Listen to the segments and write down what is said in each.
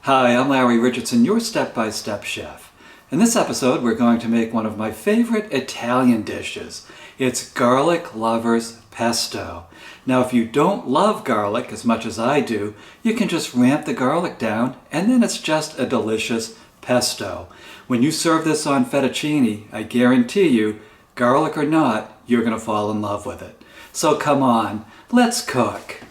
Hi, I'm Larry Richardson, your step-by-step chef. In this episode, we're going to make one of my favorite Italian dishes. It's Garlic Lovers Pesto. Now, if you don't love garlic as much as I do, you can just ramp the garlic down, and then it's just a delicious pesto. When you serve this on fettuccine, I guarantee you, garlic or not, you're going to fall in love with it. So come on, let's cook.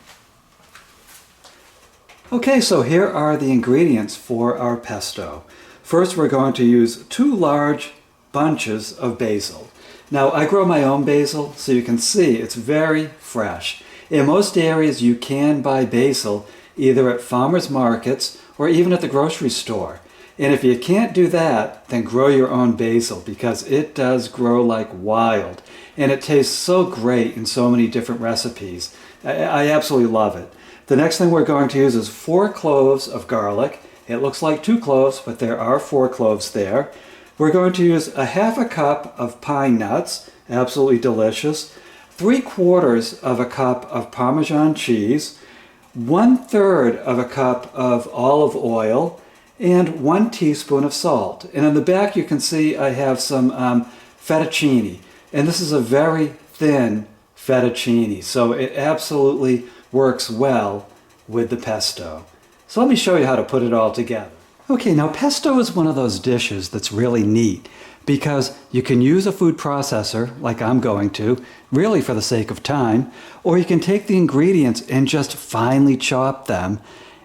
Okay, so here are the ingredients for our pesto. First, we're going to use 2 large bunches of basil. Now, I grow my own basil, so you can see it's very fresh. In most areas, you can buy basil either at farmers markets or even at the grocery store. And if you can't do that, then grow your own basil because it does grow like wild. And it tastes so great in so many different recipes. I absolutely love it. The next thing we're going to use is 4 cloves of garlic. It looks like 2 cloves, but there are 4 cloves there. We're going to use a half a cup of pine nuts, absolutely delicious, 3/4 of a cup of Parmesan cheese, 1/3 of a cup of olive oil, and 1 teaspoon of salt. And on the back you can see I have some fettuccine. And this is a very thin fettuccine, so it absolutely works well with the pesto. So let me show you how to put it all together. Okay, now pesto is one of those dishes that's really neat because you can use a food processor, like I'm going to, really for the sake of time, or you can take the ingredients and just finely chop them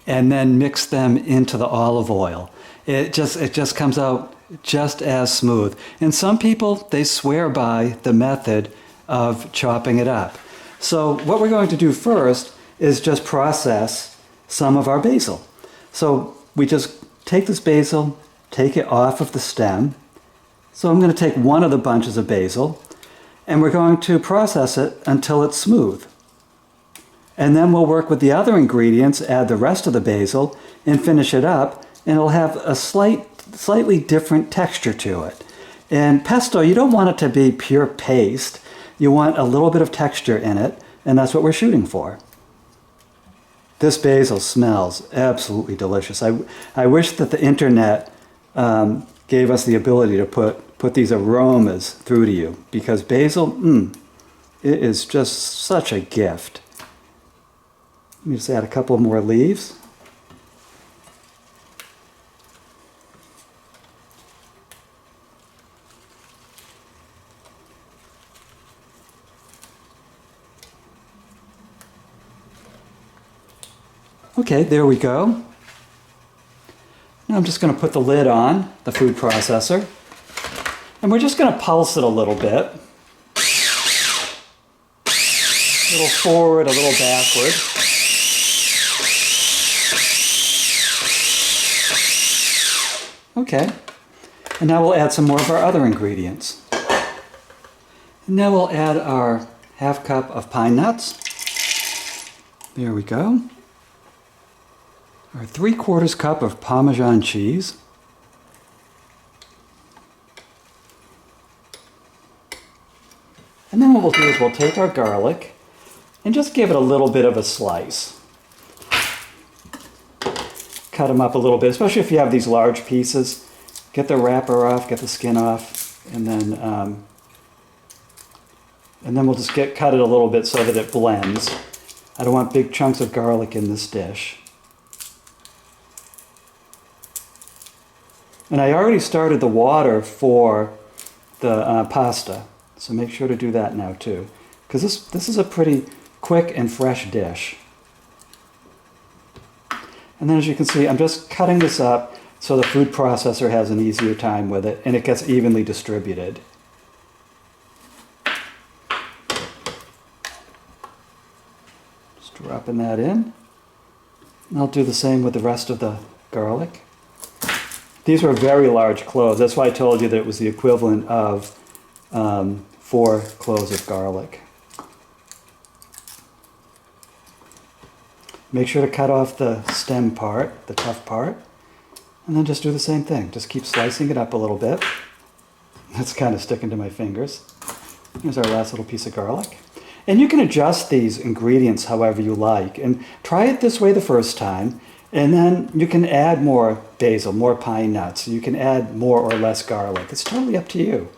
and then mix them into the olive oil. It just comes out just as smooth. And some people, they swear by the method of chopping it up. So what we're going to do first is just process some of our basil. So we just take this basil, take it off of the stem. So I'm going to take one of the bunches of basil and we're going to process it until it's smooth. And then we'll work with the other ingredients, add the rest of the basil and finish it up, and it'll have a slightly different texture to it. And pesto, you don't want it to be pure paste. You want a little bit of texture in it, and that's what we're shooting for. This basil smells absolutely delicious. I wish that the internet gave us the ability to put these aromas through to you, because basil, it is just such a gift. Let me just add a couple more leaves. Okay, there we go. Now I'm just going to put the lid on the food processor, and we're just going to pulse it a little bit. A little forward, a little backward. Okay, and now we'll add some more of our other ingredients. And now we'll add our half cup of pine nuts. There we go. Our 3/4 cup of Parmesan cheese. And then what we'll do is we'll take our garlic and just give it a little bit of a slice. Cut them up a little bit, especially if you have these large pieces. Get the wrapper off, get the skin off, and then we'll just cut it a little bit so that it blends. I don't want big chunks of garlic in this dish. And I already started the water for the pasta, so make sure to do that now too, because this is a pretty quick and fresh dish. And then as you can see, I'm just cutting this up so the food processor has an easier time with it and it gets evenly distributed. Just dropping that in. And I'll do the same with the rest of the garlic. These were very large cloves. That's why I told you that it was the equivalent of 4 cloves of garlic. Make sure to cut off the stem part, the tough part, and then just do the same thing. Just keep slicing it up a little bit. That's kind of sticking to my fingers. Here's our last little piece of garlic. And you can adjust these ingredients however you like. And try it this way the first time. And then you can add more basil, more pine nuts. You can add more or less garlic. It's totally up to you.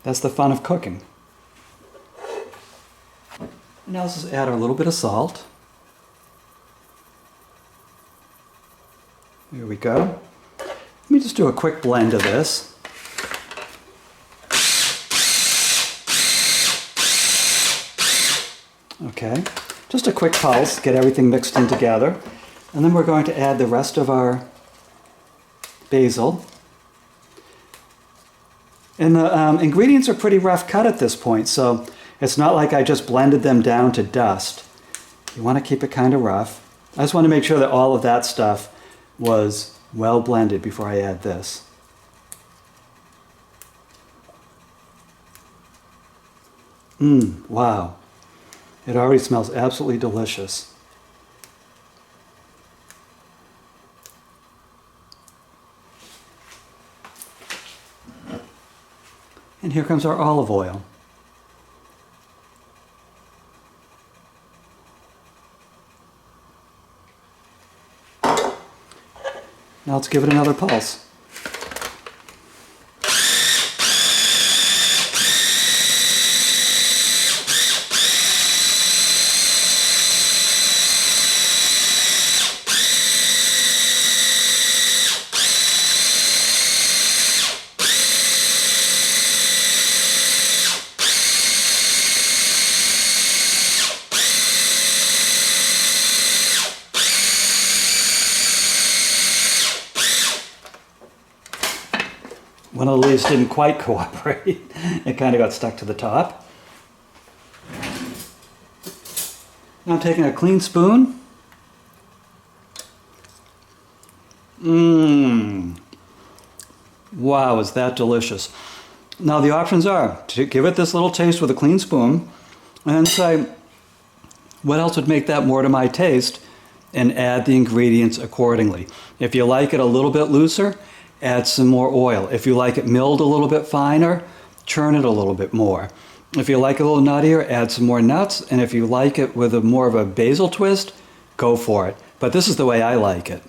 That's the fun of cooking. Now let's just add a little bit of salt. Here we go. Let me just do a quick blend of this. Okay, just a quick pulse, get everything mixed in together. And then we're going to add the rest of our basil. And the ingredients are pretty rough cut at this point, so it's not like I just blended them down to dust. You want to keep it kind of rough. I just want to make sure that all of that stuff was well blended before I add this. Wow. It already smells absolutely delicious. And here comes our olive oil. Now let's give it another pulse. One of the leaves didn't quite cooperate. It kind of got stuck to the top. Now I'm taking a clean spoon. Wow, is that delicious. Now the options are to give it this little taste with a clean spoon and then say, what else would make that more to my taste? And add the ingredients accordingly. If you like it a little bit looser, add some more oil. If you like it milled a little bit finer, churn it a little bit more. If you like it a little nuttier, add some more nuts. And if you like it with more of a basil twist, go for it. But this is the way I like it.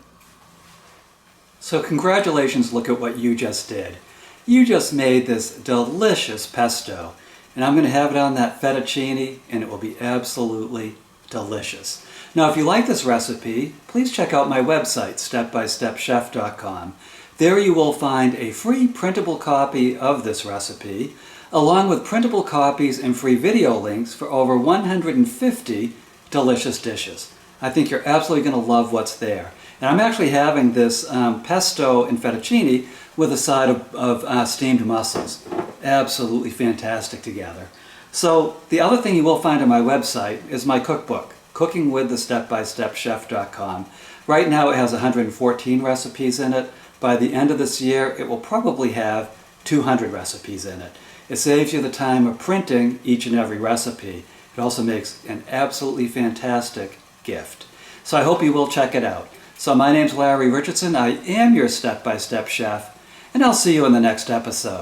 So congratulations, look at what you just did. You just made this delicious pesto. And I'm going to have it on that fettuccine, and it will be absolutely delicious. Now, if you like this recipe, please check out my website, stepbystepchef.com. There you will find a free printable copy of this recipe, along with printable copies and free video links for over 150 delicious dishes. I think you're absolutely going to love what's there. And I'm actually having this pesto and fettuccine with a side of steamed mussels. Absolutely fantastic together. So the other thing you will find on my website is my cookbook, cookingwiththestepbystepchef.com. Right now it has 114 recipes in it. By the end of this year, it will probably have 200 recipes in it. It saves you the time of printing each and every recipe. It also makes an absolutely fantastic gift. So I hope you will check it out. So my name's Larry Richardson. I am your step-by-step chef, and I'll see you in the next episode.